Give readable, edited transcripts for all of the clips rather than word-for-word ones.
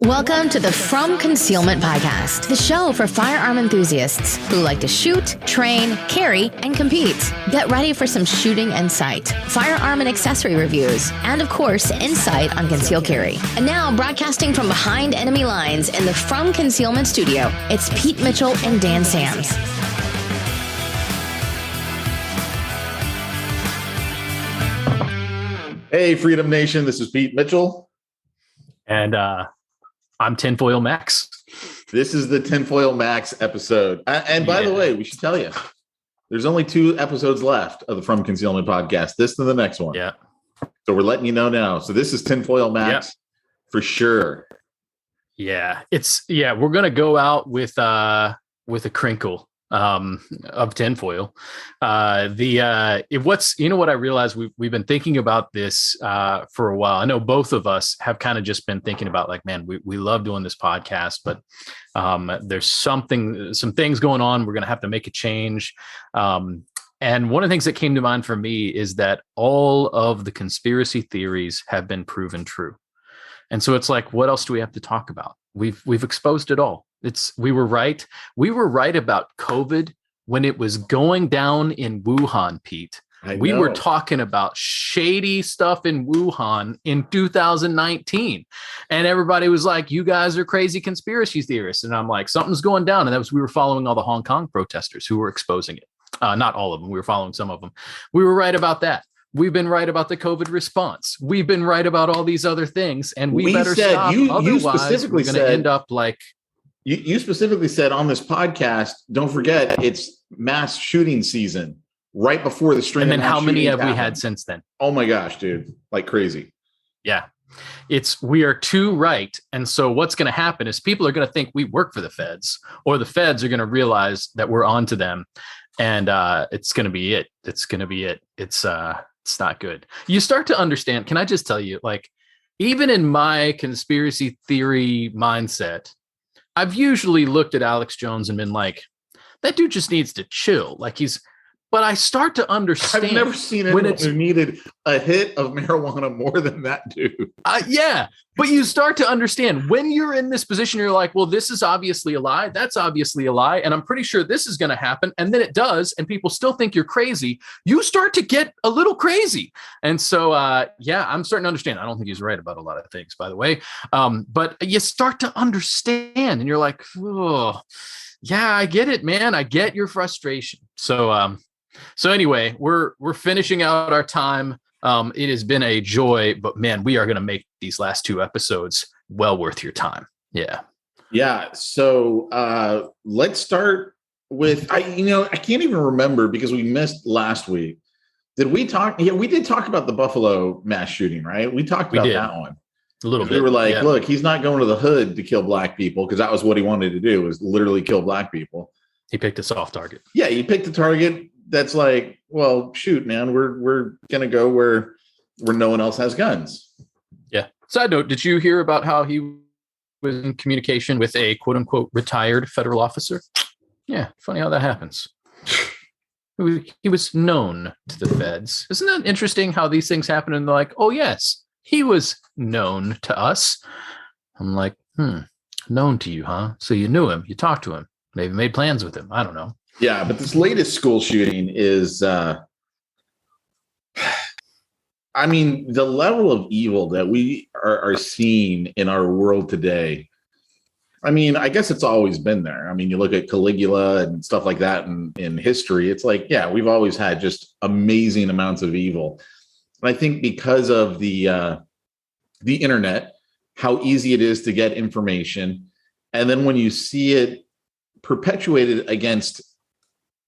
Welcome to the From Concealment Podcast, the show for firearm enthusiasts who like to shoot, train, carry, and compete. Get ready for some shooting and sight, firearm and accessory reviews, and of course, insight on concealed carry. And now, broadcasting from behind enemy lines in the From Concealment studio, it's Pete Mitchell and Dan Sams. Hey, Freedom Nation, this is Pete Mitchell. And I'm Tinfoil Max. This is the Tinfoil Max episode. And by the way, we should tell you, there's only 2 episodes left of the From Concealment podcast, this and the next one. Yeah. So we're letting you know now. So this is Tinfoil Max for sure. Yeah. We're going to go out with a crinkle of tinfoil. What I realized we've been thinking about this for a while. I know both of us have kind of just been thinking about like, man, we love doing this podcast, but there's some things going on. We're going to have to make a change. And one of the things that came to mind for me is that all of the conspiracy theories have been proven true. And so it's like, what else do we have to talk about? We've exposed it all. We were right. We were right about COVID when it was going down in Wuhan, Pete. We were talking about shady stuff in Wuhan in 2019. And everybody was like, you guys are crazy conspiracy theorists. And I'm like, something's going down. And we were following all the Hong Kong protesters who were exposing it. Not all of them. We were following some of them. We were right about that. We've been right about the COVID response. We've been right about all these other things. And we better stop. Otherwise, we're going to end up like... You specifically said on this podcast, don't forget, it's mass shooting season right before the string. And then how many have we had since then? Oh my gosh, dude, like crazy. Yeah, we are too right. And so what's going to happen is people are going to think we work for the feds, or the feds are going to realize that we're onto them. And it's going to be it. It's going to be it. It's not good. You start to understand. Can I just tell you, like, even in my conspiracy theory mindset, I've usually looked at Alex Jones and been like, that dude just needs to chill. But I start to understand. I've never seen anyone who needed a hit of marijuana more than that dude. Yeah. But you start to understand when you're in this position, you're like, well, this is obviously a lie. That's obviously a lie. And I'm pretty sure this is going to happen. And then it does. And people still think you're crazy. You start to get a little crazy. And so, I'm starting to understand. I don't think he's right about a lot of things, by the way. But you start to understand and you're like, oh, yeah, I get it, man. I get your frustration. So anyway, we're finishing out our time. It has been a joy, but man, we are going to make these last 2 episodes well worth your time. Yeah. Yeah. So let's start with, I can't even remember because we missed last week. Did we talk? Yeah, we did talk about the Buffalo mass shooting, right? We talked about that one. A little bit. We were like, look, he's not going to the hood to kill black people, because that was what he wanted to do, was literally kill black people. He picked a soft target. Yeah, he picked a target that's like, well, shoot, man, we're gonna go where no one else has guns. Yeah. Side note, did you hear about how he was in communication with a quote unquote retired federal officer? Yeah, funny how that happens. He was known to the feds. Isn't that interesting how these things happen and they're like, oh yes, he was known to us. I'm like, known to you, huh? So you knew him, you talked to him, maybe made plans with him. I don't know. Yeah, but this latest school shooting is, the level of evil that we are seeing in our world today. I mean, I guess it's always been there. I mean, you look at Caligula and stuff like that in history. It's like, yeah, we've always had just amazing amounts of evil. And I think because of the internet, how easy it is to get information, and then when you see it perpetuated against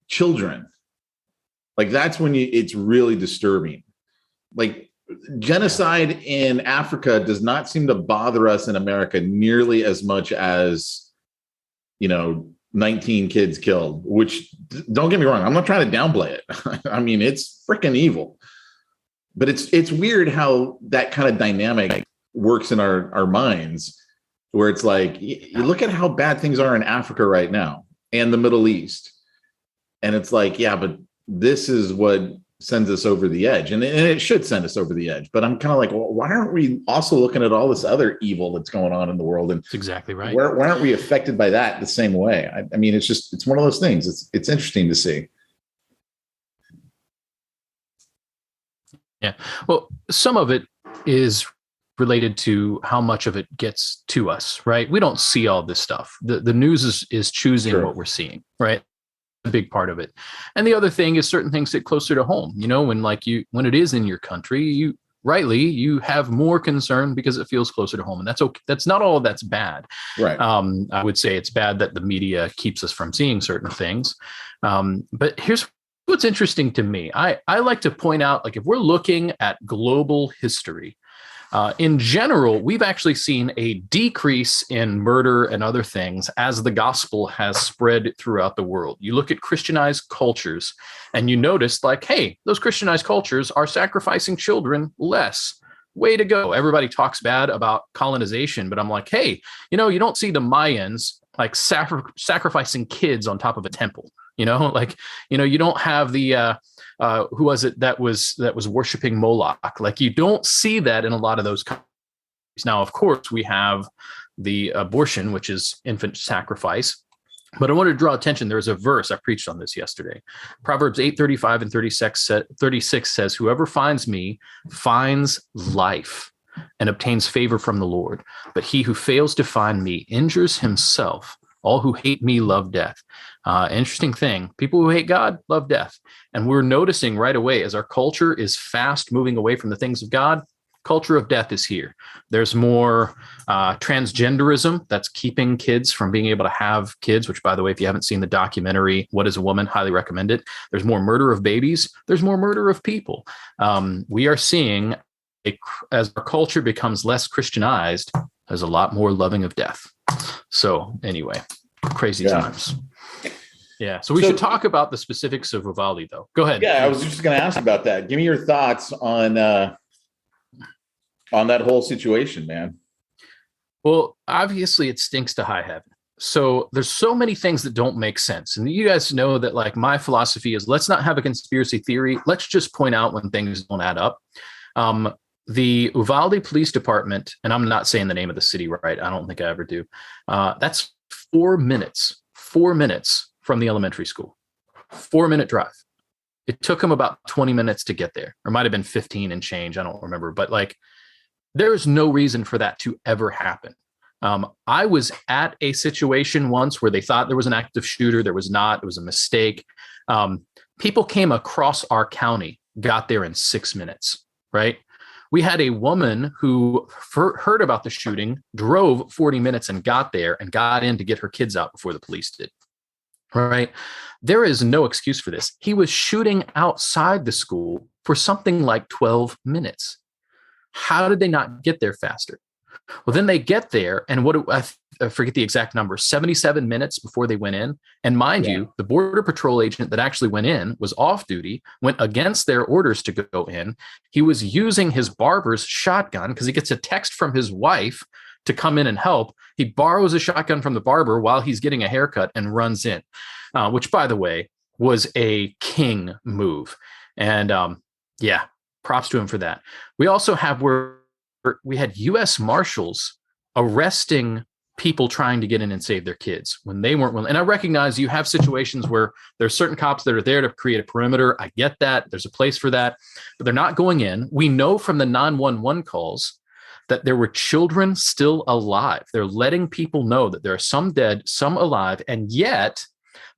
children, like that's when it's really disturbing. Like genocide in Africa does not seem to bother us in America nearly as much as, 19 kids killed, which, don't get me wrong, I'm not trying to downplay it. I mean, it's freaking evil, but it's weird how that kind of dynamic works in our minds, where it's like, you look at how bad things are in Africa right now and the Middle East. And it's like, yeah, but this is what sends us over the edge, and it should send us over the edge. But I'm kind of like, well, why aren't we also looking at all this other evil that's going on in the world? And that's exactly right. Why aren't we affected by that the same way? I mean, it's one of those things. It's interesting to see. Yeah. Well, some of it is related to how much of it gets to us, right? We don't see all this stuff. The news is choosing Sure. what we're seeing, right? A big part of it. And the other thing is certain things get closer to home, when it is in your country, you have more concern because it feels closer to home. And that's okay. That's not all that's bad. Right. I would say it's bad that the media keeps us from seeing certain things. But here's what's interesting to me. I like to point out, like, if we're looking at global history, in general, we've actually seen a decrease in murder and other things as the gospel has spread throughout the world. You look at Christianized cultures and you notice, like, hey, those Christianized cultures are sacrificing children less. Way to go. Everybody talks bad about colonization, but I'm like, hey, you don't see the Mayans like sacrificing kids on top of a temple. You don't have the who was it that was worshiping Moloch? Like, you don't see that in a lot of those countries. Now, of course, we have the abortion, which is infant sacrifice. But I want to draw attention. There's a verse, I preached on this yesterday. Proverbs 8:35 and 36 says, whoever finds me finds life and obtains favor from the Lord. But he who fails to find me injures himself. All who hate me love death. Interesting thing. People who hate God love death. And we're noticing right away, as our culture is fast moving away from the things of God, culture of death is here. There's more transgenderism that's keeping kids from being able to have kids, which, by the way, if you haven't seen the documentary, What is a Woman? Highly recommend it. There's more murder of babies. There's more murder of people. We are seeing, as our culture becomes less Christianized, there's a lot more loving of death. So anyway, crazy times. Yeah. So we should talk about the specifics of Uvalde, though. Go ahead. Yeah, I was just going to ask about that. Give me your thoughts on that whole situation, man. Well, obviously it stinks to high heaven. So there's so many things that don't make sense. And you guys know that, like, my philosophy is, let's not have a conspiracy theory. Let's just point out when things don't add up. The Uvalde Police Department, and I'm not saying the name of the city right, I don't think I ever do. That's 4 minutes from the elementary school. 4-minute drive. It took them about 20 minutes to get there, or might have been 15 and change. I don't remember, but like, there's no reason for that to ever happen. I was at a situation once where they thought there was an active shooter. There was not. It was a mistake. People came across our county, got there in 6 minutes, right? We had a woman who heard about the shooting, drove 40 minutes and got there and got in to get her kids out before the police did. Right? There is no excuse for this. He was shooting outside the school for something like 12 minutes. How did they not get there faster? Well, then they get there, and I forget the exact number, 77 minutes before they went in. And mind you, the Border Patrol agent that actually went in was off duty, went against their orders to go in. He was using his barber's shotgun because he gets a text from his wife to come in and help. He borrows a shotgun from the barber while he's getting a haircut and runs in, which, by the way, was a king move. And props to him for that. We also have where we had U.S. Marshals arresting people trying to get in and save their kids when they weren't willing. And I recognize you have situations where there's certain cops that are there to create a perimeter. I get that. There's a place for that, but they're not going in. We know from the 911 calls that there were children still alive. They're letting people know that there are some dead, some alive, and yet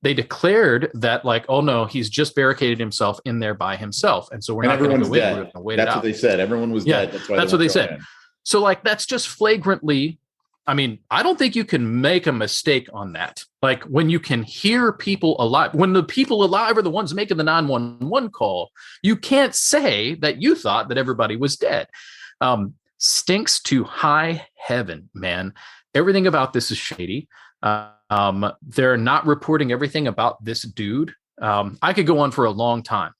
they declared that, like, oh no, he's just barricaded himself in there by himself, and so we're not going to go in. We're going to wait it out. That's what they said. Everyone was dead. That's what they said. So, like, that's just flagrantly. I mean, I don't think you can make a mistake on that. Like, when you can hear people alive, when the people alive are the ones making the 911 call, you can't say that you thought that everybody was dead. Stinks to high heaven, man. Everything about this is shady. They're not reporting everything about this dude. I could go on for a long time.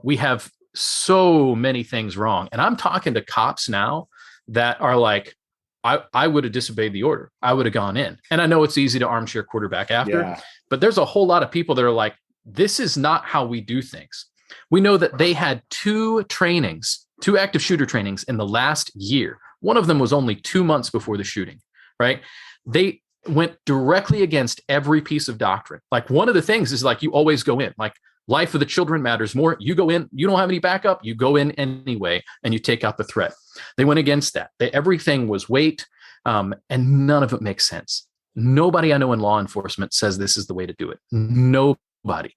We have so many things wrong. And I'm talking to cops now that are like, I would have disobeyed the order. I would have gone in. And I know it's easy to armchair quarterback after, but there's a whole lot of people that are like, this is not how we do things. We know that they had two active shooter trainings in the last year. One of them was only 2 months before the shooting, right? They went directly against every piece of doctrine. Like, one of the things is, like, you always go in, like, life of the children matters more. You go in, you don't have any backup, you go in anyway, and you take out the threat. They went against that. Everything was weight, and none of it makes sense. Nobody I know in law enforcement says this is the way to do it. Nobody.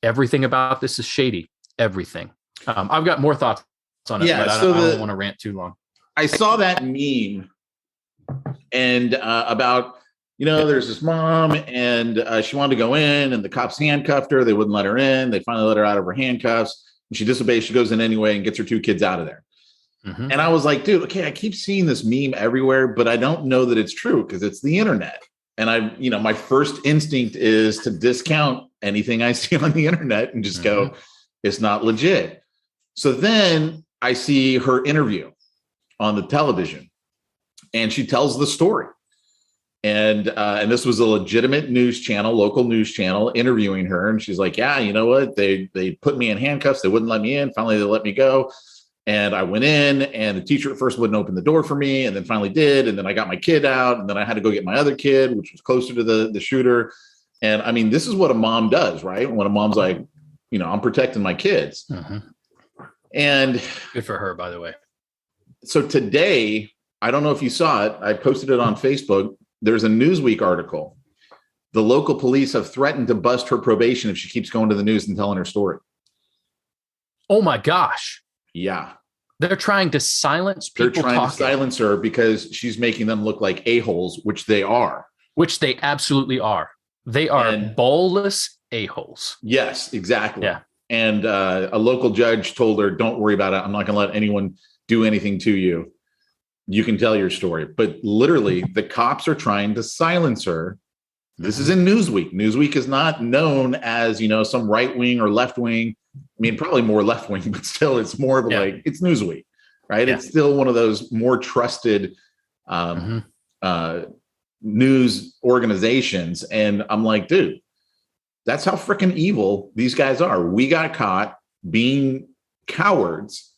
Everything about this is shady. Everything. I've got more thoughts on it, but I don't want to rant too long. I saw that meme and about, there's this mom and she wanted to go in and the cops handcuffed her. They wouldn't let her in. They finally let her out of her handcuffs. And she disobeys. She goes in anyway and gets her 2 kids out of there. Mm-hmm. And I was like, dude, okay, I keep seeing this meme everywhere, but I don't know that it's true because it's the internet. And my first instinct is to discount anything I see on the internet and just go, it's not legit. So then I see her interview on the television and she tells the story. And this was a legitimate news channel, local news channel, interviewing her. And she's like, yeah, you know what? They put me in handcuffs. They wouldn't let me in. Finally, they let me go. And I went in and the teacher at first wouldn't open the door for me and then finally did. And then I got my kid out and then I had to go get my other kid, which was closer to the shooter. And I mean, this is what a mom does, right? When a mom's like, I'm protecting my kids. Mm-hmm. And good for her, by the way. So today, I don't know if you saw it. I posted it on Facebook. There's a Newsweek article. The local police have threatened to bust her probation if she keeps going to the news and telling her story. Oh my gosh. Yeah. They're trying to silence people. They're trying to silence her because she's making them look like a-holes, which they are. Which they absolutely are. They are ballless a-holes. Yes, exactly. Yeah. And a local judge told her, don't worry about it. I'm not going to let anyone do anything to you. You can tell your story. But literally, the cops are trying to silence her. This is in Newsweek. Newsweek is not known as, some right wing or left wing. I mean, probably more left wing, but still, it's more of like, it's Newsweek, right? Yeah. It's still one of those more trusted news organizations. And I'm like, dude, that's how freaking evil these guys are. We got caught being cowards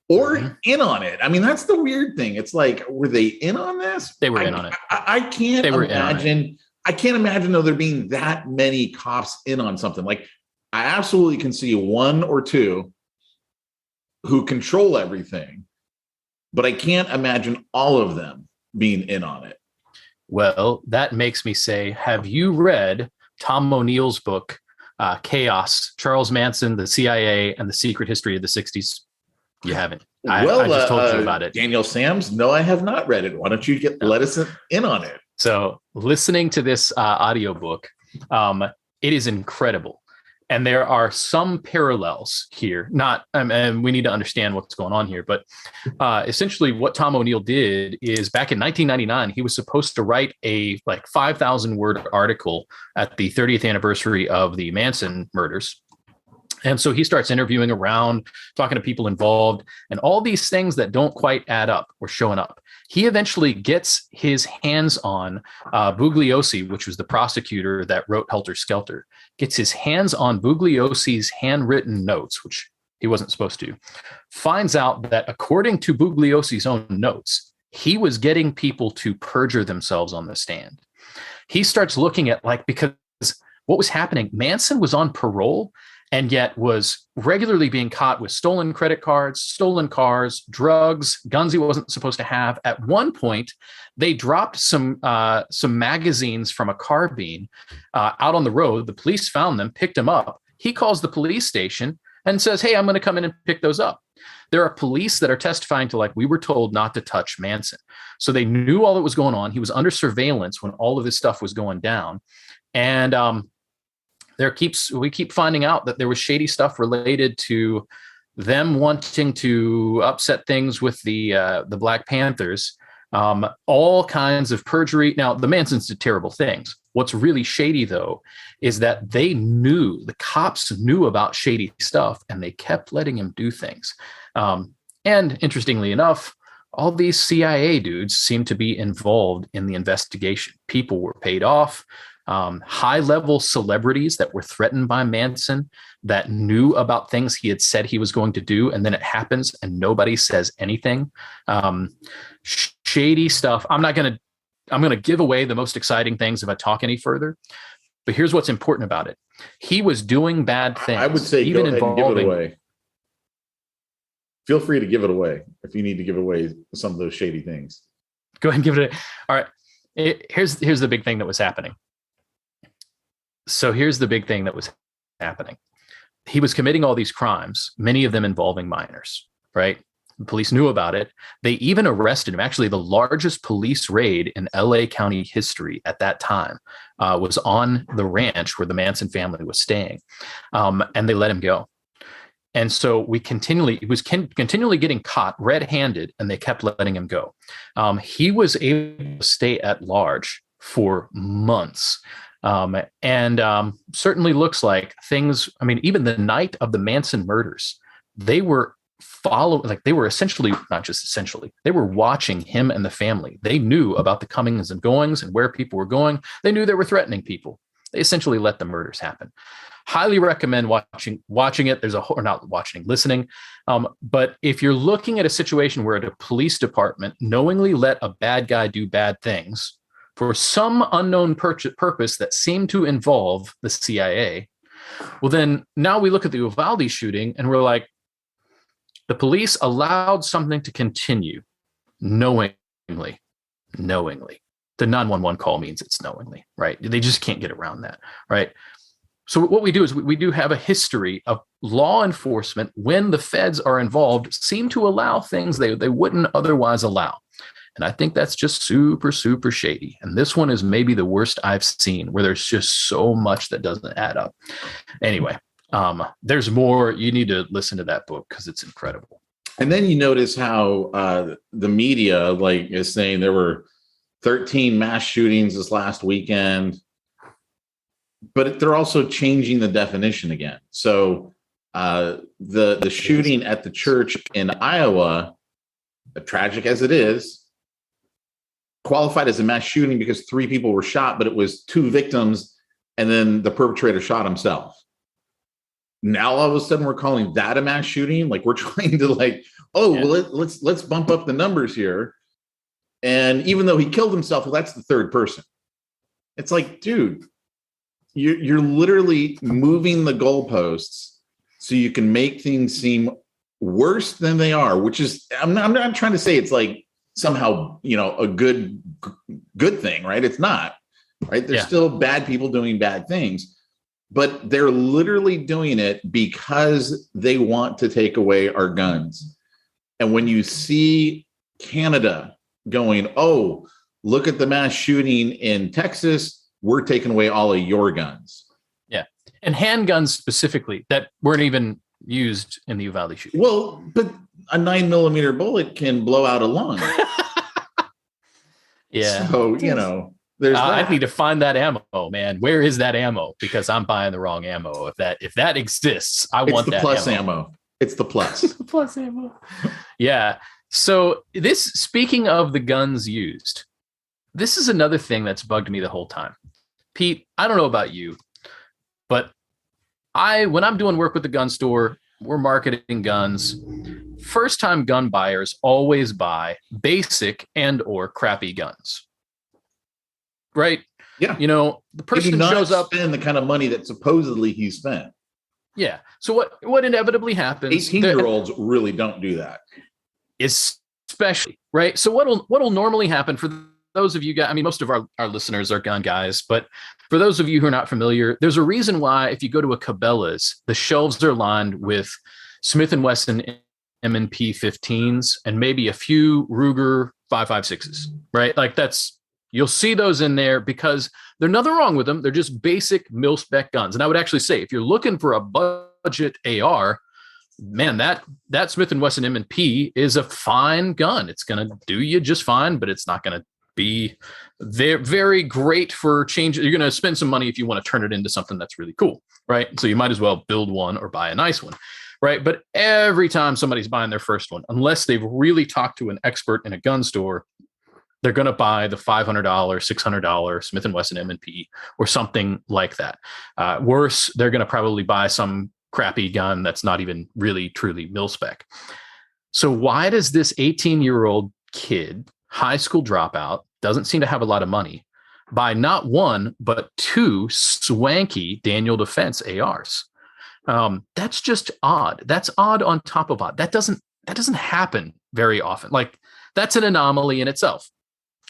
or in on it. I mean, that's the weird thing. It's like, were they in on this? They were in on it. I can't imagine. I can't imagine though there being that many cops in on something. Like, I absolutely can see 1 or 2 who control everything, but I can't imagine all of them being in on it. Well, that makes me say, have you read Tom O'Neill's book, Chaos, Charles Manson, the CIA, and the Secret History of the 60s? You haven't. I just told you about it. Daniel Sams, no, I have not read it. Why don't you let us in on it? So listening to this audiobook, it is incredible. And there are some parallels here, and we need to understand what's going on here. But essentially what Tom O'Neill did is back in 1999, he was supposed to write a 5,000 word article at the 30th anniversary of the Manson murders. And so he starts interviewing around, talking to people involved, and all these things that don't quite add up were showing up. He eventually gets his hands on Bugliosi, which was the prosecutor that wrote Helter Skelter, gets his hands on Bugliosi's handwritten notes, which he wasn't supposed to, finds out that according to Bugliosi's own notes, he was getting people to perjure themselves on the stand. He starts looking at because what was happening, Manson was on parole and yet was regularly being caught with stolen credit cards, stolen cars, drugs, guns he wasn't supposed to have. At one point, they dropped some magazines from a carbine out on the road. The police found them, picked them up. He calls the police station and says, hey, I'm going to come in and pick those up. There are police that are testifying to we were told not to touch Manson. So they knew all that was going on. He was under surveillance when all of this stuff was going down. And we keep finding out that there was shady stuff related to them wanting to upset things with the Black Panthers, all kinds of perjury. Now, the Mansons did terrible things. What's really shady, though, is that the cops knew about shady stuff, and they kept letting him do things. And interestingly enough, all these CIA dudes seem to be involved in the investigation. People were paid off high-level celebrities that were threatened by Manson, that knew about things he had said he was going to do, and then it happens and nobody says anything. Shady stuff. I'm going to give away the most exciting things if I talk any further. But here's what's important about it. He was doing bad things. I would say even go ahead and give it involving. away. Feel free to give it away if you need to give away some of those shady things. Go ahead and give it. All right. Here's the big thing that was happening. So here's the big thing that was happening. He was committing all these crimes, many of them involving minors, right? The police knew about it. They even arrested him. Actually, the largest police raid in LA County history at that time was on the ranch where the Manson family was staying. And they let him go. And so he was continually getting caught red-handed, and they kept letting him go. He was able to stay at large for months. And certainly looks like things, I mean, even the night of the Manson murders, they were they were watching him and the family. They knew about the comings and goings and where people were going. They knew they were threatening people. They essentially let the murders happen. Highly recommend watching it. Listening. But if you're looking at a situation where the police department knowingly let a bad guy do bad things for some unknown purpose that seemed to involve the CIA, well, then now we look at the Uvalde shooting and we're like, the police allowed something to continue knowingly. The 911 call means it's knowingly, right? They just can't get around that, right? So what we do is we do have a history of law enforcement, when the feds are involved, seem to allow things they wouldn't otherwise allow. And I think that's just super, super shady. And this one is maybe the worst I've seen, where there's just so much that doesn't add up. Anyway, there's more. You need to listen to that book because it's incredible. And then you notice how the media is saying there were 13 mass shootings this last weekend, but they're also changing the definition again. So the shooting at the church in Iowa, tragic as it is, qualified as a mass shooting because 3 people were shot, but it was 2 victims, and then the perpetrator shot himself. Now all of a sudden we're calling that a mass shooting. We're trying to let's bump up the numbers here. And even though he killed himself, well, that's the 3rd person. It's like, dude, you're literally moving the goalposts so you can make things seem worse than they are, which is, I'm not trying to say it's somehow, a good thing, right? It's not, right? There's still bad people doing bad things, but they're literally doing it because they want to take away our guns. And when you see Canada going, oh, look at the mass shooting in Texas, we're taking away all of your guns. Yeah. And handguns specifically that weren't even used in the Uvalde shooting. Well, but a 9mm bullet can blow out a lung. Yeah. So, there's that. I need to find that ammo, man. Where is that ammo? Because I'm buying the wrong ammo. If that exists, want that plus ammo. It's the plus. Plus ammo. Yeah. So speaking of the guns used, this is another thing that's bugged me the whole time. Pete, I don't know about you, but when I'm doing work with the gun store, we're marketing guns. First-time gun buyers always buy basic and or crappy guns, right? Yeah. The person shows up, spend the kind of money that supposedly he spent. Yeah. So what inevitably happens? 18-year-olds really don't do that. Especially, right? So what'll normally happen for those of you guys, I mean, most of our listeners are gun guys, but for those of you who are not familiar, there's a reason why if you go to a Cabela's, the shelves are lined with Smith & Wesson M&P 15s and maybe a few Ruger 5.56s, right? You'll see those in there because there's nothing wrong with them. They're just basic mil-spec guns. And I would actually say, if you're looking for a budget AR, man, that Smith & Wesson M&P is a fine gun. It's going to do you just fine, but it's not going to be very great for change. You're going to spend some money if you want to turn it into something that's really cool, right? So you might as well build one or buy a nice one, right? But every time somebody's buying their first one, unless they've really talked to an expert in a gun store, They're going to buy the $500, $600 Smith & Wesson M&P or something like that. Worse, they're going to probably buy some crappy gun that's not even really truly mil spec. So why does this 18-year-old kid, high school dropout, doesn't seem to have a lot of money, buy not one, but two swanky Daniel Defense ARs? That's just odd. That's odd on top of odd. That doesn't happen very often. Like, that's an anomaly in itself,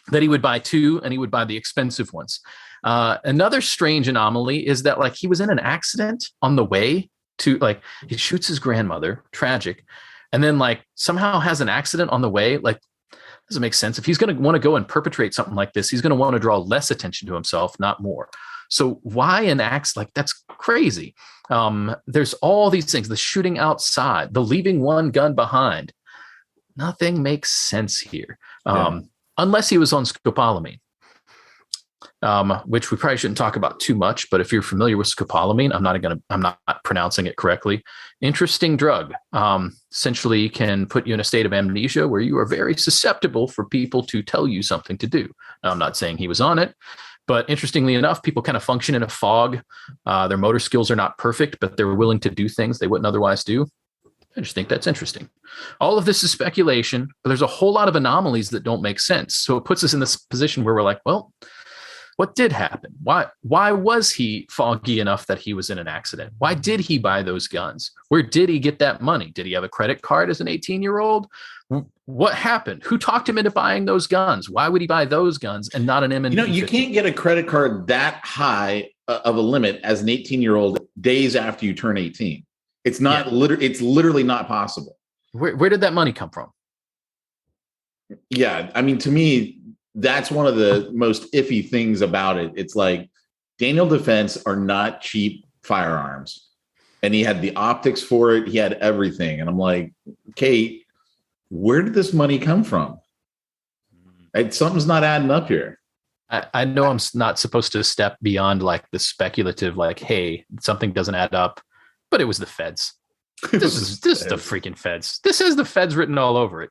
that he would buy two and he would buy the expensive ones. Another strange anomaly is that, like, he was in an accident on the way to, like, he shoots his grandmother, tragic, and then like somehow has an accident on the way. Like, doesn't make sense. If he's going to want to go and perpetrate something like this, he's going to want to draw less attention to himself, not more. So why an axe? Like, that's crazy. There's all these things, the shooting outside, the leaving one gun behind. Nothing makes sense here. Unless he was on scopolamine, which we probably shouldn't talk about too much. But if you're familiar with scopolamine, I'm not pronouncing it correctly. Interesting drug. Essentially can put you in a state of amnesia where you are very susceptible for people to tell you something to do. Now, I'm not saying he was on it, but interestingly enough, people kind of function in a fog. Their motor skills are not perfect, but they're willing to do things they wouldn't otherwise do. I just think that's interesting. All of this is speculation, but there's a whole lot of anomalies that don't make sense. So it puts us in this position where we're like, well, what did happen? Why was he foggy enough that he was in an accident? Why did he buy those guns? Where did he get that money? Did he have a credit card as an 18-year-old? What happened? Who talked him into buying those guns? Why would he buy those guns and not an M&P? You can't get a credit card that high of a limit as an 18-year-old days after you turn 18. It's not it's literally not possible. Where did that money come from? Yeah. I mean, to me, that's one of the most iffy things about it. It's like, Daniel Defense are not cheap firearms. And he had the optics for it. He had everything. And I'm like, okay, where did this money come from? Something's not adding up here. I know I'm not supposed to step beyond like the speculative, like, hey, something doesn't add up. But it was the feds. This is the freaking feds. This has the feds written all over it.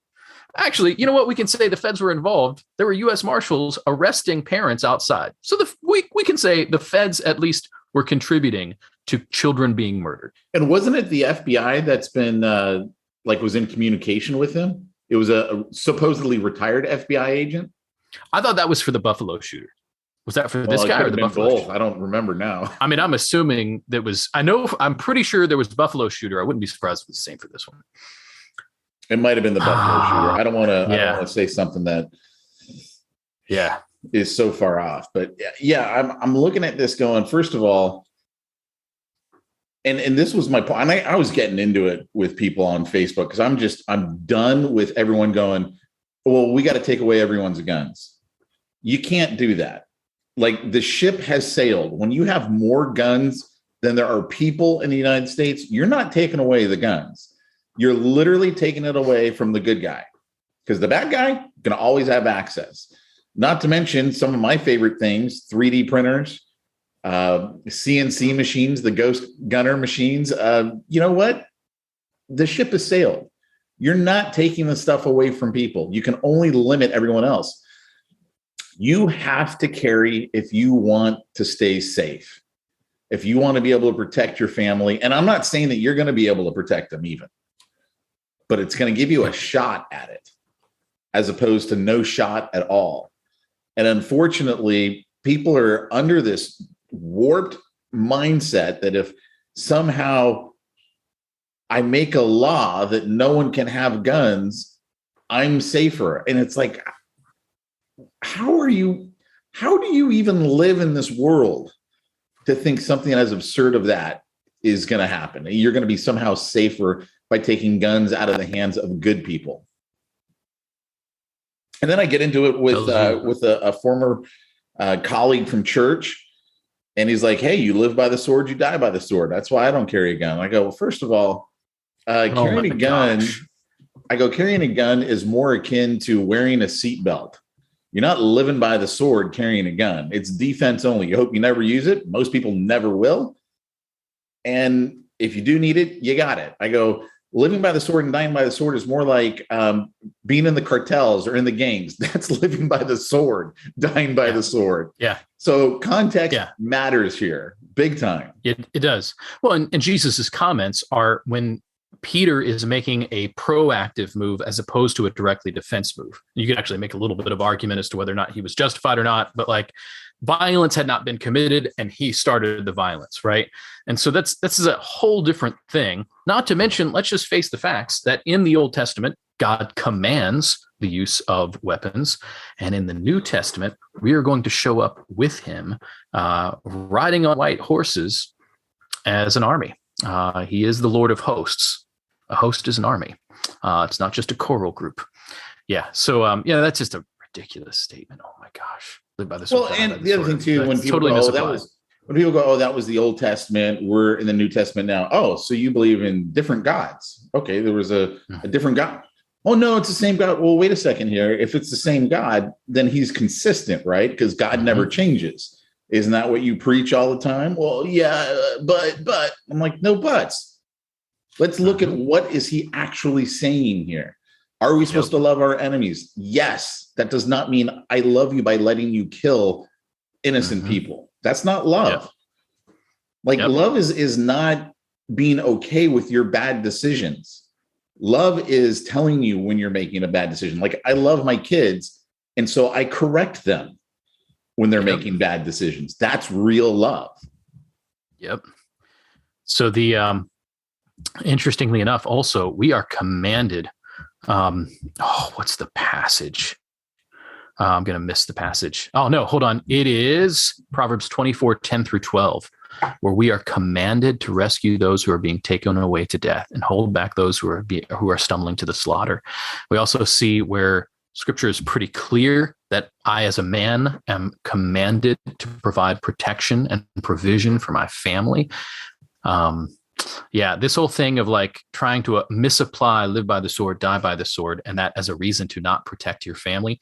Actually, you know what? We can say the feds were involved. There were U.S. Marshals arresting parents outside. So we can say the feds at least were contributing to children being murdered. And wasn't it the FBI that's been was in communication with him? It was a supposedly retired FBI agent. I thought that was for the Buffalo shooter. Was that for this guy or the Buffalo shooter? I don't remember now. I mean, I'm assuming that was, I'm pretty sure there was Buffalo shooter. I wouldn't be surprised if it's the same for this one. It might have been the Buffalo shooter. I don't want to say something that is so far off. But I'm looking at this going, first of all, and this was my point. And I was getting into it with people on Facebook because I'm done with everyone going, well, we got to take away everyone's guns. You can't do that. Like, the ship has sailed. When you have more guns than there are people in the United States, you're not taking away the guns. You're literally taking it away from the good guy, because the bad guy can always have access. Not to mention some of my favorite things, 3D printers, CNC machines, the ghost gunner machines. You know what? The ship has sailed. You're not taking the stuff away from people. You can only limit everyone else. You have to carry if you want to stay safe, if you want to be able to protect your family. And I'm not saying that you're going to be able to protect them even, but it's going to give you a shot at it as opposed to no shot at all. And unfortunately, people are under this warped mindset that if somehow I make a law that no one can have guns, I'm safer. And it's like, how do you even live in this world to think something as absurd of that is going to happen? You're going to be somehow safer by taking guns out of the hands of good people. And then I get into it with a former colleague from church, and he's like, "Hey, you live by the sword, you die by the sword. That's why I don't carry a gun." I go, "Well, first of all, carrying a gun." Gosh. I go, carrying a gun is more akin to wearing a seatbelt. You're not living by the sword carrying a gun. It's defense only. You hope you never use it. Most people never will. And if you do need it, you got it. I go, living by the sword and dying by the sword is more like being in the cartels or in the gangs. That's living by the sword, dying by the sword. Yeah. So context matters here, big time. It does. Well, and Jesus's comments are when Peter is making a proactive move as opposed to a directly defense move. You could actually make a little bit of argument as to whether or not he was justified or not, but like violence had not been committed and he started the violence, right? And so this is a whole different thing. Not to mention, let's just face the facts that in the Old Testament, God commands the use of weapons. And in the New Testament, we are going to show up with him riding on white horses as an army. He is the Lord of hosts. A host is an army. It's not just a choral group. Yeah. So, that's just a ridiculous statement. Oh my gosh. Live by the sword. Well, and the other thing too, when people go, that was the Old Testament, we're in the New Testament now. Oh, so you believe in different gods. Okay. There was a different God. Oh no, it's the same God. Well, wait a second here. If it's the same God, then he's consistent, right? Because God never changes. Isn't that what you preach all the time? Well, yeah, but I'm like, no buts. Let's look at what is he actually saying here. Are we supposed to love our enemies? Yes. That does not mean I love you by letting you kill innocent people. That's not love. Love is not being okay with your bad decisions. Love is telling you when you're making a bad decision. Like, I love my kids, and so I correct them when they're making bad decisions. That's real love. Yep. So interestingly enough, also, we are commanded. What's the passage? I'm going to miss the passage. Oh, no, hold on. It is Proverbs 24:10-12, where we are commanded to rescue those who are being taken away to death and hold back those who are stumbling to the slaughter. We also see where Scripture is pretty clear that I, as a man, am commanded to provide protection and provision for my family. This whole thing of like trying to misapply live by the sword, die by the sword, and that as a reason to not protect your family,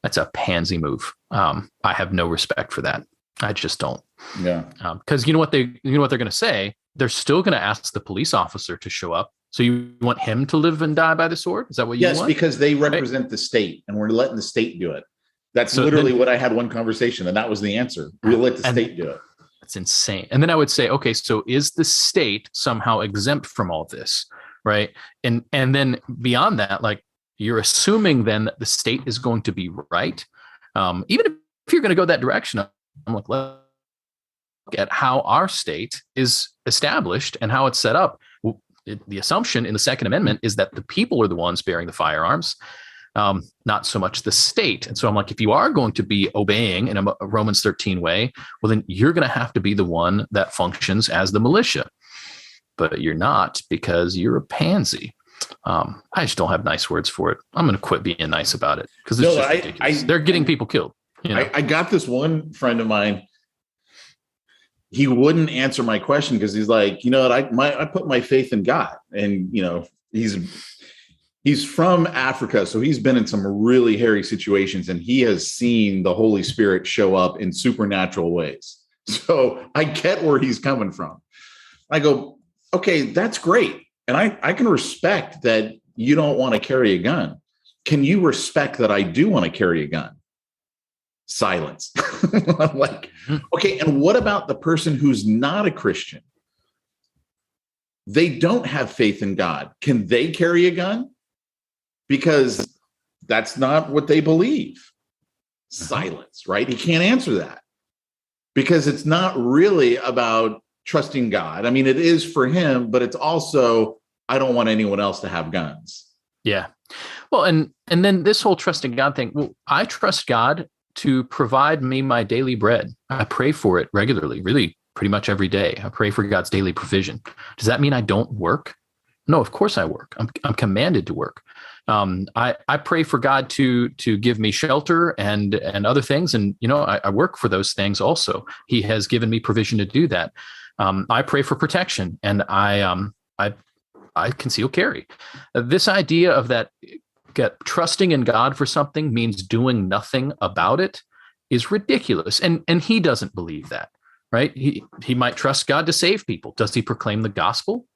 that's a pansy move. I have no respect for that. I just don't. Yeah. Because you know what they're going to say? They're still going to ask the police officer to show up. So you want him to live and die by the sword? Is that what you want? Yes, because they represent the state, and we're letting the state do it. That's literally what I had one conversation, and that was the answer. We'll let the state do it. That's insane. And then I would say, okay, so is the state somehow exempt from all this, right? And then beyond that, like, you're assuming then that the state is going to be right. Even if you're going to go that direction, I'm like, let's look at how our state is established and how it's set up. The assumption in the Second Amendment is that the people are the ones bearing the firearms, not so much the state. And so I'm like, if you are going to be obeying in a Romans 13 way, well, then you're going to have to be the one that functions as the militia. But you're not, because you're a pansy. I just don't have nice words for it. I'm going to quit being nice about it because it's just ridiculous. They're getting people killed. I got this one friend of mine. He wouldn't answer my question because he's like, I put my faith in God, and he's from Africa, so he's been in some really hairy situations, and he has seen the Holy Spirit show up in supernatural ways. So I get where he's coming from. I go, okay, that's great, and I can respect that you don't want to carry a gun. Can you respect that I do want to carry a gun? Silence. I'm like, okay, and what about the person who's not a Christian? They don't have faith in God. Can they carry a gun? Because that's not what they believe. Silence, right? He can't answer that because it's not really about trusting God. I mean, it is for him, but it's also, I don't want anyone else to have guns. Yeah. Well, and then this whole trusting God thing. Well, I trust God to provide me my daily bread. I pray for it regularly, really pretty much every day. I pray for God's daily provision. Does that mean I don't work? No, of course I work. I'm commanded to work. I pray for God to give me shelter and other things. And, I work for those things also. He has given me provision to do that. I pray for protection, and I conceal carry. This idea of that, trusting in God for something means doing nothing about it is ridiculous. And he doesn't believe that, right? He might trust God to save people. Does he proclaim the gospel?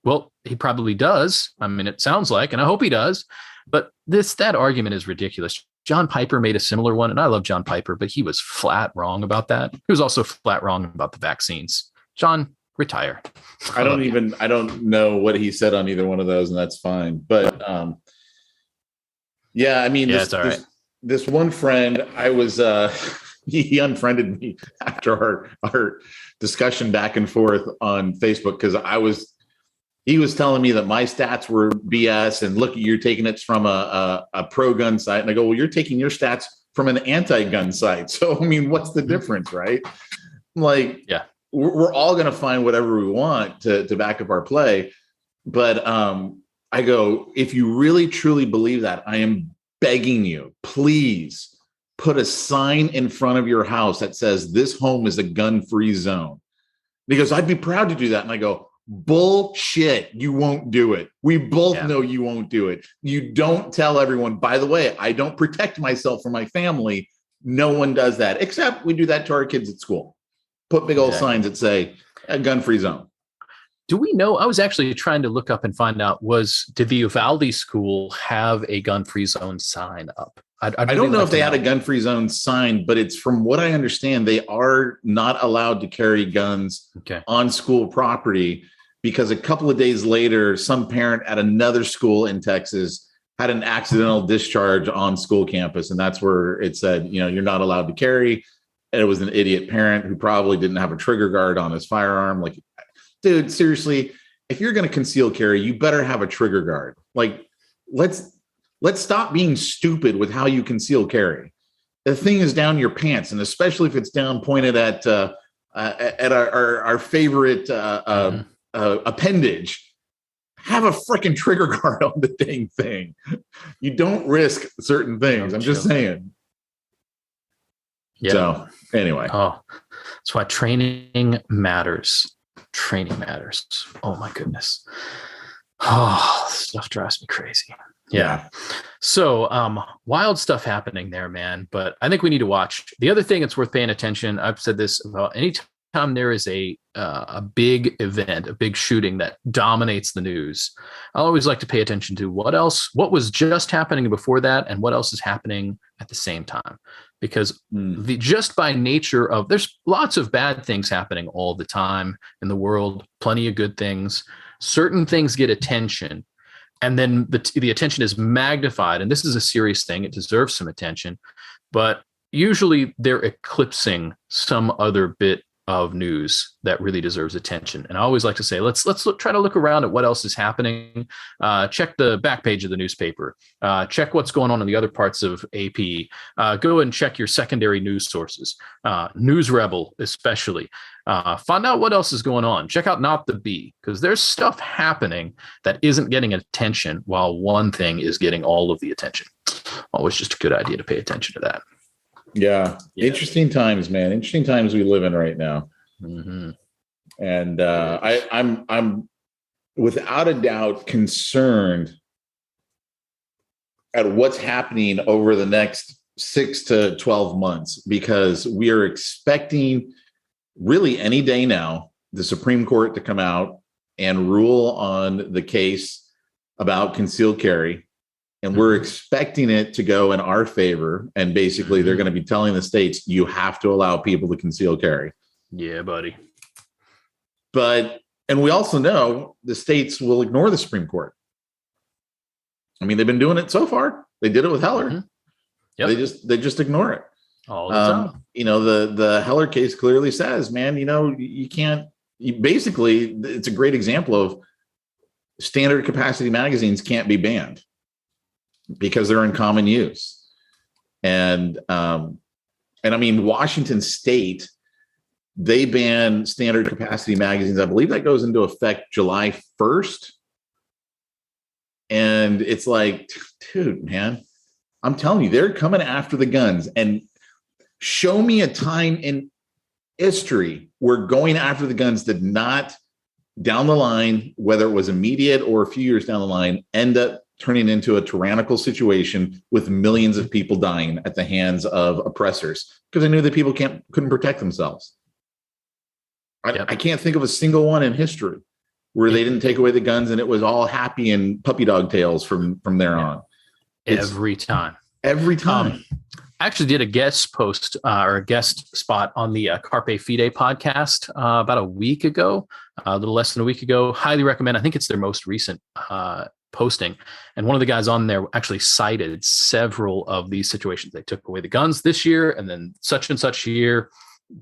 Well, he probably does. I mean, it sounds like, and I hope he does. But that argument is ridiculous. John Piper made a similar one, and I love John Piper, but he was flat wrong about that. He was also flat wrong about the vaccines. John, retire. I don't know what he said on either one of those, and that's fine. But yeah, I mean, it's all right. This one friend, I was he unfriended me after our discussion back and forth on Facebook because he was telling me that my stats were BS, and look, you're taking it from a pro-gun site. And I go, well, you're taking your stats from an anti-gun site. So, I mean, what's the difference, right? Like, yeah, we're all going to find whatever we want to back up our play. But I go, if you really, truly believe that, I am begging you, please put a sign in front of your house that says this home is a gun-free zone. Because I'd be proud to do that. And I go, bullshit, you won't do it. We both know you won't do it. You don't tell everyone, by the way, I don't protect myself or my family. No one does that, except we do that to our kids at school. Put big old signs that say a gun-free zone. Do we know? I was actually trying to look up and find out, did the Uvalde school have a gun-free zone sign up? I don't know if they had a gun-free zone sign, but it's from what I understand, they are not allowed to carry guns on school property because a couple of days later, some parent at another school in Texas had an accidental discharge on school campus. And that's where it said, you're not allowed to carry. And it was an idiot parent who probably didn't have a trigger guard on his firearm. Like, dude, seriously, if you're going to conceal carry, you better have a trigger guard. Like, let's stop being stupid with how you conceal carry. The thing is down your pants, and especially if it's down pointed at our favorite appendage. Have a freaking trigger guard on the dang thing. You don't risk certain things. I'm just saying. Yeah. So anyway. Oh, that's why training matters. Training matters. Oh my goodness. Oh, stuff drives me crazy. Yeah. So wild stuff happening there, man. But I think we need to watch. The other thing that's worth paying attention, I've said this about anytime there is a big event, a big shooting that dominates the news, I always like to pay attention to what was just happening before that and what else is happening at the same time. Because just by nature of, there's lots of bad things happening all the time in the world, plenty of good things. Certain things get attention, and then the attention is magnified. And this is a serious thing. It deserves some attention, but usually they're eclipsing some other bit of news that really deserves attention. And I always like to say, let's try to look around at what else is happening. Check the back page of the newspaper. Check what's going on in the other parts of AP. Go and check your secondary news sources, News Rebel especially. Find out what else is going on. Check out Not the Bee, because there's stuff happening that isn't getting attention while one thing is getting all of the attention. Always just a good idea to pay attention to that. Yeah. Interesting times, man. Interesting times we live in right now. Mm-hmm. And I'm without a doubt concerned at what's happening over the next 6 to 12 months, because we are expecting really any day now the Supreme Court to come out and rule on the case about concealed carry. And we're expecting it to go in our favor. And basically, they're going to be telling the states, you have to allow people to conceal carry. Yeah, buddy. And we also know the states will ignore the Supreme Court. I mean, they've been doing it so far. They did it with Heller. Mm-hmm. Yep. They just ignore it. All the time. The Heller case clearly says, man, you can't. Basically, it's a great example of standard capacity magazines can't be banned because they're in common use. And I mean, Washington State, they ban standard capacity magazines. I believe that goes into effect July 1st. And it's like, dude, man, I'm telling you, they're coming after the guns. And show me a time in history where going after the guns did not, down the line, whether it was immediate or a few years down the line, end up turning into a tyrannical situation with millions of people dying at the hands of oppressors because they knew that people couldn't protect themselves. I can't think of a single one in history. where they didn't take away the guns and it was all happy and puppy dog tales from there on. Every time. Every time. I actually did a guest post or a guest spot on the Carpe Fide podcast about a week ago, a little less than a week ago. Highly recommend. I think it's their most recent posting. And one of the guys on there actually cited several of these situations. They took away the guns this year, and then such and such year,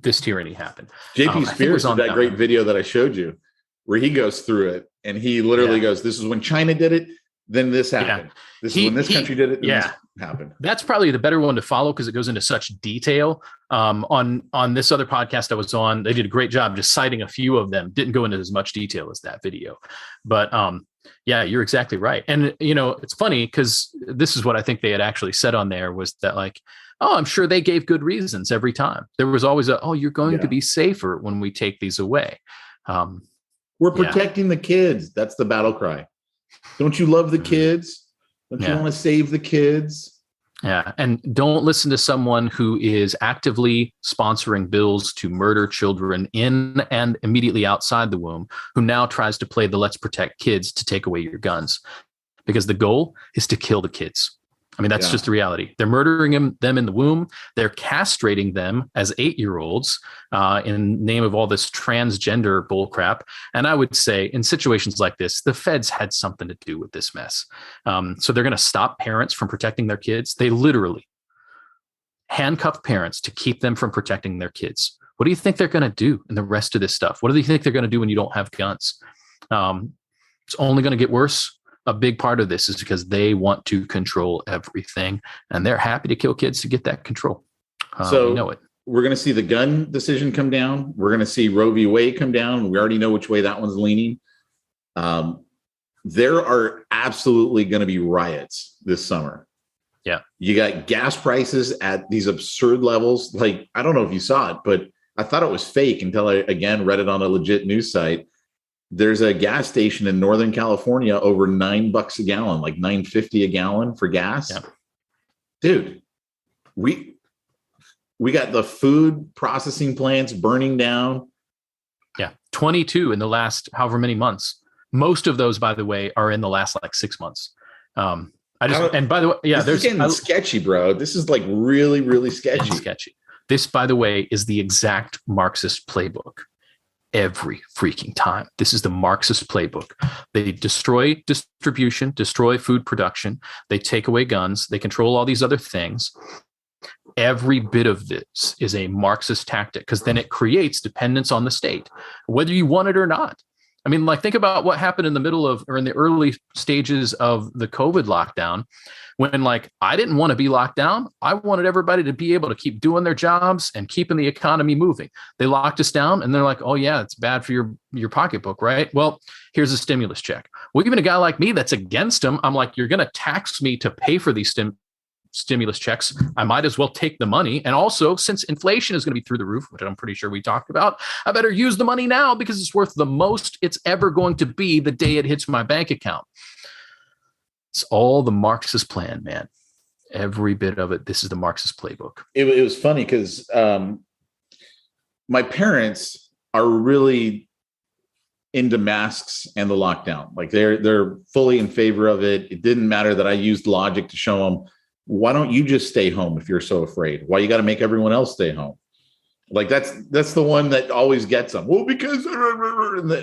this tyranny happened. JP Spears did that great video that I showed you, where he goes through it, and he literally goes, "This is when China did it, then this happened. This is when this country did it, then this happened." That's probably the better one to follow because it goes into such detail. On this other podcast I was on, they did a great job just citing a few of them. Didn't go into as much detail as that video, but yeah, you're exactly right. And it's funny because this is what I think they had actually said on there was that like, oh, I'm sure they gave good reasons every time. There was always you're going to be safer when we take these away. We're protecting the kids. That's the battle cry. Don't you love the kids? Don't you want to save the kids? Yeah. And don't listen to someone who is actively sponsoring bills to murder children in and immediately outside the womb, who now tries to play the let's protect kids to take away your guns, because the goal is to kill the kids. I mean, that's just the reality. They're murdering them in the womb. They're castrating them as 8-year-olds in name of all this transgender bullcrap. And I would say in situations like this, the feds had something to do with this mess. So they're going to stop parents from protecting their kids. They literally handcuff parents to keep them from protecting their kids. What do you think they're going to do in the rest of this stuff? What do you think they're going to do when you don't have guns? It's only going to get worse. A big part of this is because they want to control everything, and they're happy to kill kids to get that control. So we know it. We're going to see the gun decision come down. We're going to see Roe v. Wade come down. We already know which way that one's leaning. There are absolutely going to be riots this summer. Yeah. You got gas prices at these absurd levels. Like, I don't know if you saw it, but I thought it was fake until I, again, read it on a legit news site. There's a gas station in Northern California over $9 a gallon, like $9.50 a gallon for gas. Yep. Dude, we got the food processing plants burning down. Yeah. 22 in the last however many months. Most of those, by the way, are in the last like 6 months. And by the way, this is getting sketchy, bro. This is like really, really sketchy. Sketchy. This, by the way, is the exact Marxist playbook. Every freaking time. This is the Marxist playbook. They destroy distribution, destroy food production. They take away guns. They control all these other things. Every bit of this is a Marxist tactic because then it creates dependence on the state, whether you want it or not. I mean, like, think about what happened in the middle of or in the early stages of the COVID lockdown when, like, I didn't want to be locked down. I wanted everybody to be able to keep doing their jobs and keeping the economy moving. They locked us down and they're like, oh, yeah, it's bad for your pocketbook, right? Well, here's a stimulus check. Well, even a guy like me that's against them, I'm like, you're going to tax me to pay for these stimulus checks. I might as well take the money. And also, since inflation is going to be through the roof, which I'm pretty sure we talked about, I better use the money now because it's worth the most it's ever going to be the day it hits my bank account. It's all the Marxist plan, man. Every bit of it. This is the Marxist playbook. It was funny because my parents are really into masks and the lockdown. Like they're fully in favor of it. It didn't matter that I used logic to show them, why don't you just stay home if you're so afraid? Why you got to make everyone else stay home? Like that's the one that always gets them. Well, because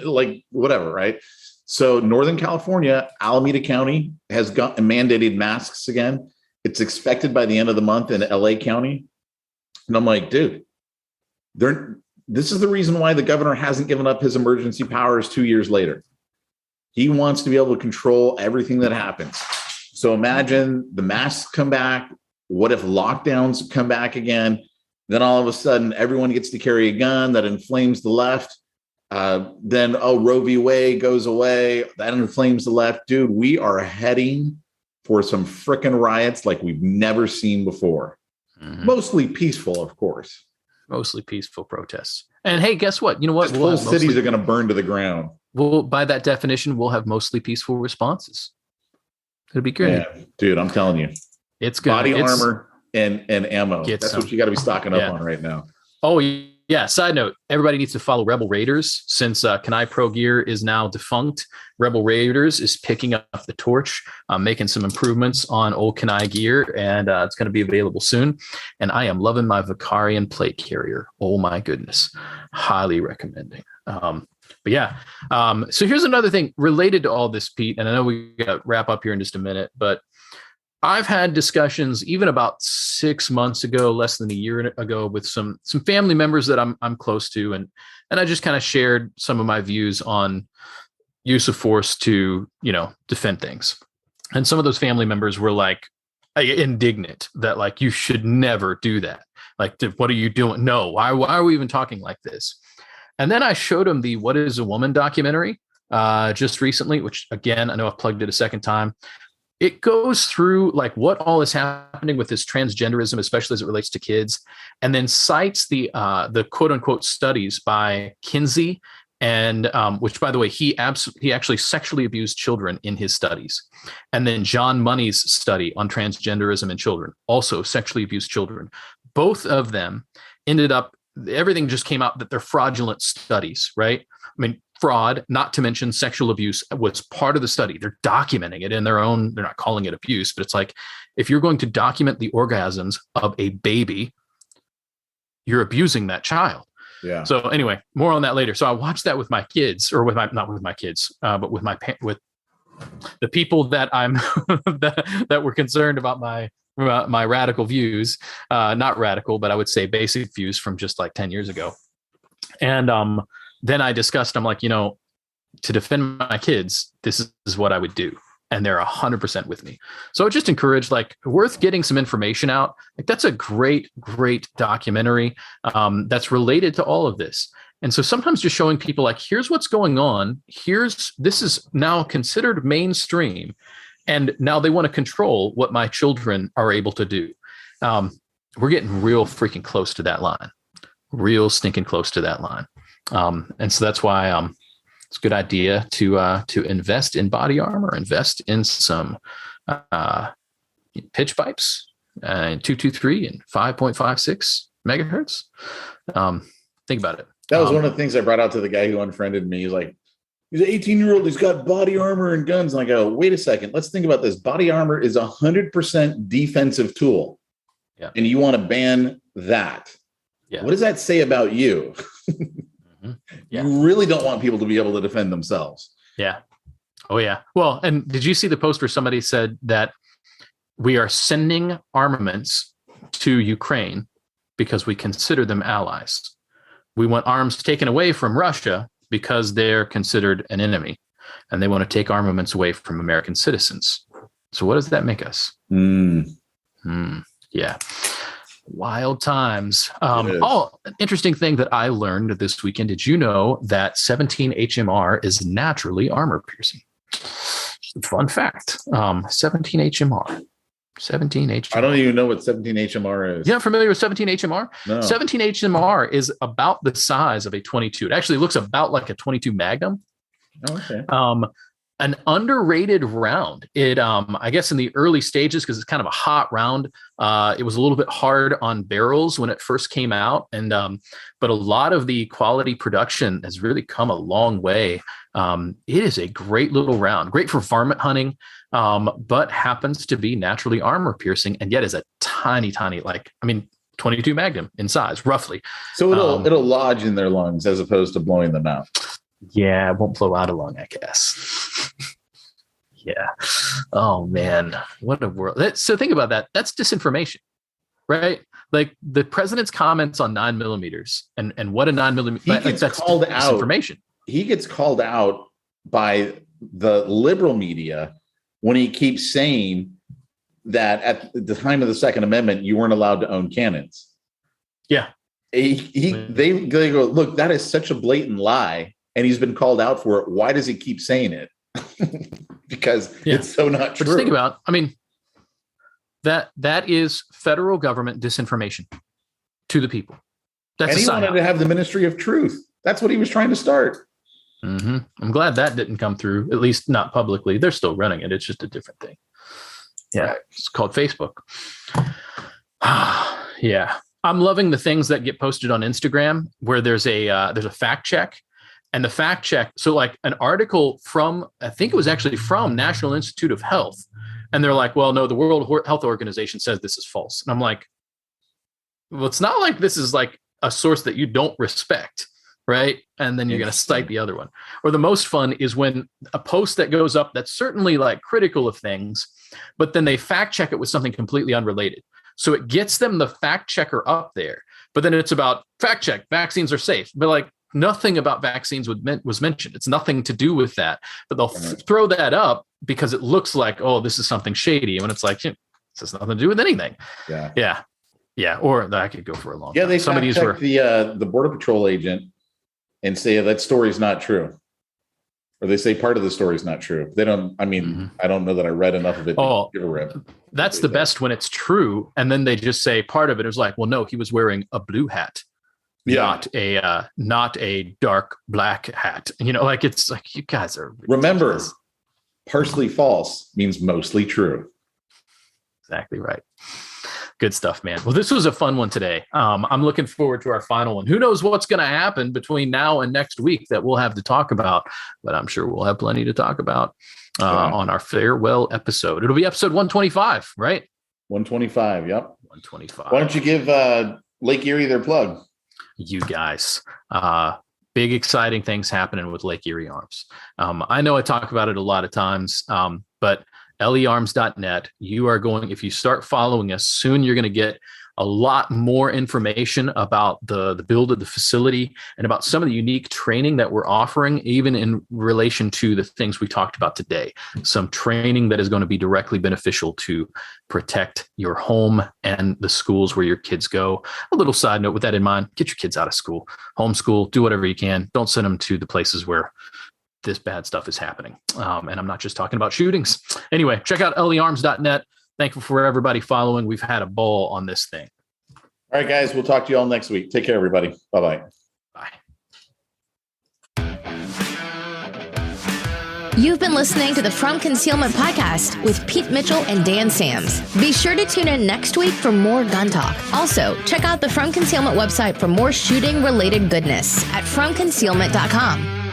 like whatever, right? So Northern California, Alameda County has mandated masks again. It's expected by the end of the month in LA County. And I'm like, dude, this is the reason why the governor hasn't given up his emergency powers 2 years later. He wants to be able to control everything that happens. So imagine the masks come back. What if lockdowns come back again? Then all of a sudden, everyone gets to carry a gun that inflames the left. Then, Roe v. Wade goes away. That inflames the left. Dude, we are heading for some frickin' riots like we've never seen before. Mm-hmm. Mostly peaceful, of course. Mostly peaceful protests. And hey, guess what? You know what? Whole cities are going to burn to the ground. Well, by that definition, we'll have mostly peaceful responses. It'll be great. Yeah, dude, I'm telling you. It's good. Body armor and ammo. That's what you got to be stocking up on right now. Oh, yeah, side note, everybody needs to follow Rebel Raiders since Kanai Pro Gear is now defunct. Rebel Raiders is picking up the torch, making some improvements on old Kanai gear, and it's going to be available soon. And I am loving my Vicarian plate carrier. Oh my goodness. Highly recommending. But yeah, so here's another thing related to all this, Pete, and I know we got to wrap up here in just a minute, but I've had discussions even about 6 months ago, less than a year ago, with some family members that I'm close to, and I just kind of shared some of my views on use of force to, defend things. And some of those family members were like indignant that like you should never do that. Like, what are you doing? No, why are we even talking like this? And then I showed them the What is a Woman documentary just recently, which again, I know I've plugged it a second time. It goes through like what all is happening with this transgenderism, especially as it relates to kids, and then cites the quote unquote studies by Kinsey, and which, by the way, he actually sexually abused children in his studies, and then John Money's study on transgenderism in children, also sexually abused children. Both of them ended up, everything just came out that they're fraudulent studies, right? I mean, fraud, not to mention sexual abuse, was part of the study. They're documenting it in their own, they're not calling it abuse, but it's like, if you're going to document the orgasms of a baby, you're abusing that child. Yeah. So anyway, more on that later. So I watched that with my kids, or not with my kids, but with with the people that I'm, that were concerned about my radical views, not radical, but I would say basic views from just like 10 years ago. And, then I discussed, I'm like, to defend my kids, this is what I would do. And they're 100% with me. So I just encourage, like, worth getting some information out. Like, that's a great, great documentary that's related to all of this. And so sometimes just showing people like, here's what's going on. This is now considered mainstream. And now they want to control what my children are able to do. We're getting real freaking close to that line, real stinking close to that line. And so that's why it's a good idea to invest in body armor, invest in some pitch pipes, 223 and 5.56 megahertz. Think about it. That was one of the things I brought out to the guy who unfriended me. He's like, he's an 18-year-old. He's got body armor and guns. And I go, wait a second. Let's think about this. Body armor is 100% defensive tool. Yeah. And you want to ban that. Yeah. What does that say about you? Yeah. You really don't want people to be able to defend themselves. Yeah. Oh, yeah. Well, and did you see the post where somebody said that we are sending armaments to Ukraine because we consider them allies? We want arms taken away from Russia because they're considered an enemy, and they want to take armaments away from American citizens. So what does that make us? Yeah. Wild times. Oh, an interesting thing that I learned this weekend. Did you know that 17 HMR is naturally armor piercing? Just a fun fact. 17 HMR. 17 HMR. I don't even know what 17 HMR is. You're not familiar with 17 HMR? No. 17 HMR is about the size of a 22. It actually looks about like a 22 Magnum. Oh, okay. An underrated round. It, I guess in the early stages, because it's kind of a hot round, it was a little bit hard on barrels when it first came out. And, but a lot of the quality production has really come a long way. It is a great little round, great for varmint hunting, but happens to be naturally armor piercing, and yet is a tiny, 22 Magnum in size, roughly. So it'll lodge in their lungs as opposed to blowing them out. Yeah, it won't blow out a lung, I guess. Yeah. Oh, man. What a world. So think about that. That's disinformation, right? Like the president's comments on 9mm and what a 9mm. That's called disinformation. He gets called out by the liberal media when he keeps saying that at the time of the Second Amendment, you weren't allowed to own cannons. Yeah. They go, look, that is such a blatant lie. And he's been called out for it. Why does he keep saying it? Because it's so not true. But think about, that is federal government disinformation to the people. And he wanted to have the Ministry of Truth. That's what he was trying to start. Mm-hmm. I'm glad that didn't come through, at least not publicly. They're still running it. It's just a different thing. Yeah. Right. It's called Facebook. Yeah. I'm loving the things that get posted on Instagram where there's a fact check, and the fact check. So like an article from, I think it was actually from National Institute of Health. And they're like, well, no, the World Health Organization says this is false. And I'm like, well, it's not like this is like a source that you don't respect, right? And then you're going to cite the other one. Or the most fun is when a post that goes up that's certainly like critical of things, but then they fact check it with something completely unrelated. So it gets them the fact checker up there, but then it's about fact check, vaccines are safe. But like nothing about vaccines was mentioned. It's nothing to do with that, but they'll throw that up because it looks like, oh, this is something shady. And when it's like, this has nothing to do with anything. Yeah. Or I could go for a long time. They fact check the Border Patrol agent and say that story's not true. Or they say part of the story is not true. They don't, I mean, I don't know that I read enough of it to give a rip. That's the best when it's true. And then they just say part of it is like, well, no, he was wearing a blue hat, not a dark black hat. You know, like it's like, you guys are ridiculous. Remember, partially false means mostly true. Exactly right. Good stuff, man. Well, this was a fun one today. I'm looking forward to our final one. Who knows what's going to happen between now and next week that we'll have to talk about, but I'm sure we'll have plenty to talk about on our farewell episode. It'll be episode 125, right? 125. Yep. 125. Why don't you give Lake Erie their plug? You guys, big exciting things happening with Lake Erie Arms. I know I talk about it a lot of times, but learms.net. You are going, if you start following us soon, you're going to get a lot more information about the build of the facility and about some of the unique training that we're offering, even in relation to the things we talked about today. Some training that is going to be directly beneficial to protect your home and the schools where your kids go. A little side note with that in mind, get your kids out of school, homeschool, do whatever you can. Don't send them to the places where this bad stuff is happening. And I'm not just talking about shootings. Anyway, check out learms.net. Thankful for everybody following. We've had a ball on this thing. All right, guys, we'll talk to you all next week. Take care, everybody. Bye-bye. Bye. You've been listening to the From Concealment podcast with Pete Mitchell and Dan Sams. Be sure to tune in next week for more gun talk. Also, check out the From Concealment website for more shooting-related goodness at FromConcealment.com.